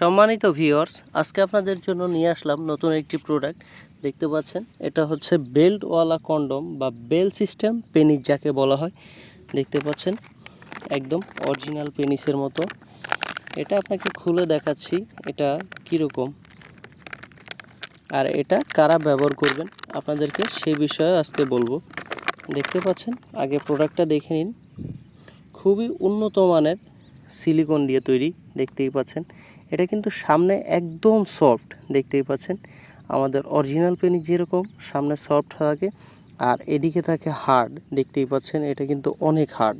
সম্মানিত ভিউয়ার্স, আজকে আপনাদের জন্য নিয়ে আসলাম নতুন একটি প্রোডাক্ট। দেখতে পাচ্ছেন, এটা হচ্ছে বেল্টওয়ালা কন্ডম বা বেল সিস্টেম পেনিস যাকে বলা হয়। দেখতে পাচ্ছেন একদম অরিজিনাল পেনিসের মতো। এটা আপনাকে খুলে দেখাচ্ছি এটা কীরকম, আর এটা কারা ব্যবহার করবেন আপনাদেরকে সেই বিষয়ে আজকে বলবো। দেখতে পাচ্ছেন, আগে প্রোডাক্টটা দেখে নিন। খুবই উন্নত মানের সিলিকন দিয়ে তৈরি, দেখতেই পাচ্ছেন। এটা কিন্তু সামনে একদম সফট, দেখতেই পাচ্ছেন। আমাদের অরিজিনাল পেনিস যেরকম সামনে সফট থাকে, আর এদিকে থাকে হার্ড, দেখতেই পাচ্ছেন। এটা কিন্তু অনেক হার্ড,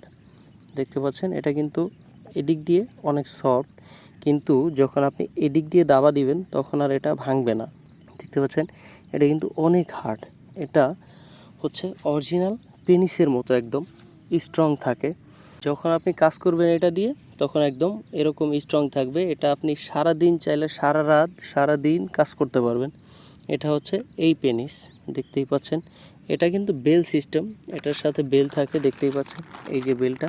দেখতে পাচ্ছেন। এটা কিন্তু এদিক দিয়ে অনেক সফট, কিন্তু যখন আপনি এদিক দিয়ে দাবা দিবেন তখন আর এটা ভাঙবে না, দেখতে পাচ্ছেন। এটা কিন্তু অনেক হার্ড। এটা হচ্ছে অরিজিনাল পেনিসের মতো একদম স্ট্রং থাকে। যখন আপনি কাজ করবেন এটা দিয়ে তখন একদম এরকম স্ট্রং থাকবে। এটা আপনি সারা দিন চাইলে সারা রাত সারা দিন কাজ করতে পারবেন। এটা হচ্ছে এই পেনিস, দেখতেই পাচ্ছেন। এটা কিন্তু বেল সিস্টেম, এটার সাথে বেল থাকে, দেখতেই পাচ্ছেন। এই যে বেলটা।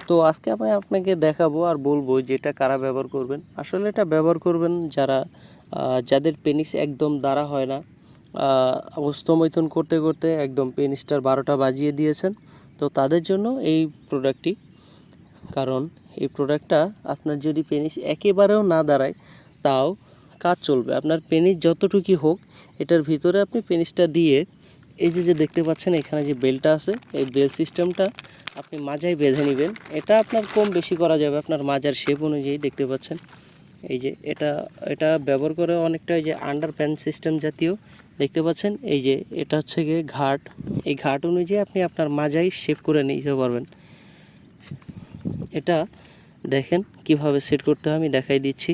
তো আজকে আমি আপনাকে দেখাবো আর বলবো যে এটা কারা ব্যবহার করবেন। আসলে এটা ব্যবহার করবেন যাদের পেনিস একদম দাঁড়া হয় না, হস্তমৈথুন করতে করতে একদম পেনিসটার 12টা বাজিয়ে দিয়েছেন, তো তাদের জন্য এই প্রোডাক্টটি। কারণ এই প্রোডাক্টটা আপনার যদি পেনিস একেবারেও না দাঁড়ায় তাও কাজ চলবে। আপনার পেনিস যতটুকুই হোক, এটার ভিতরে আপনি পেনিসটা দিয়ে এই যে দেখতে পাচ্ছেন এখানে যে বেলটা আছে, এই বেল সিস্টেমটা আপনি মাজায় বেঁধে নেবেন। এটা আপনার কম বেশি করা যাবে আপনার মাজার শেপ অনুযায়ী, দেখতে পাচ্ছেন। এই যে এটা ব্যবহার করে অনেকটা এই যে আন্ডার প্যান্ট সিস্টেম জাতীয়, দেখতে পাচ্ছেন। এই যে এটা হচ্ছে গিয়ে ঘাট, এই ঘাট অনুযায়ী আপনি আপনার মাজায় শেপ করে নিতে পারবেন। এটা দেখেন কিভাবে সেট করতে হয়, আমি দেখাই দিচ্ছি।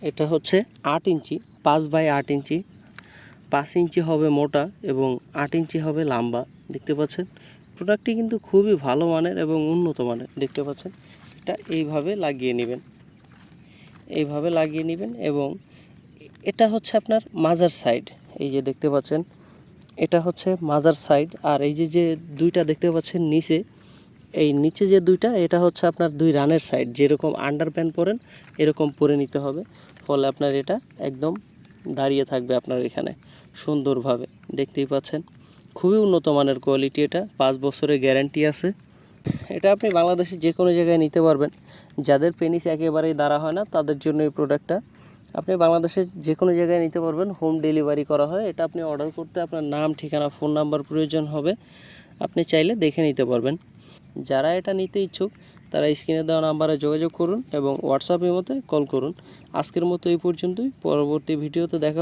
এটা হচ্ছে 8 ইঞ্চি, 5 বাই 8 ইঞ্চি। 5 ইঞ্চি হবে মোটা এবং 8 ইঞ্চি হবে লম্বা, দেখতে পাচ্ছেন। প্রোডাক্টটি কিন্তু খুবই ভালো মানের এবং উন্নত মানের, দেখতে পাচ্ছেন। এটা এইভাবে লাগিয়ে নেবেন, এইভাবে লাগিয়ে নেবেন। এবং এটা হচ্ছে আপনার মাজার সাইড, এই যে দেখতে পাচ্ছেন। এটা হচ্ছে মাজার সাইড। আর এই যে দুইটা দেখতে পাচ্ছেন নিচে, এই নিচে যে দুইটা, এটা হচ্ছে আপনার 2 রানের সাইড। যেরকম আন্ডার প্যান্ট পরেন এরকম পরে নিতে হবে, ফলে আপনার এটা একদম দাঁড়িয়ে থাকবে আপনার এখানে সুন্দরভাবে, দেখতেই পাচ্ছেন। খুবই উন্নত মানের কোয়ালিটি। এটা 5 বছরের গ্যারান্টি আছে। এটা আপনি বাংলাদেশে যে কোনো জায়গায় নিতে পারবেন। যাদের পেনিস একেবারেই দাঁড়া হয় না তাদের জন্য এই প্রোডাক্টটা। আপনি বাংলাদেশের যে কোনো জায়গায় নিতে পারবেন, হোম ডেলিভারি করা হয়। এটা আপনি অর্ডার করতে আপনার নাম, ঠিকানা, ফোন নাম্বার প্রয়োজন হবে। আপনি চাইলে দেখে নিতে পারবেন। যারা এটা নিতে ইচ্ছুক তারা স্ক্রিনে দেওয়া নাম্বারে যোগাযোগ করুন এবং হোয়াটসঅ্যাপের মধ্যে কল করুন। আজকের মতো এই পর্যন্তই। পরবর্তী ভিডিওতে দেখা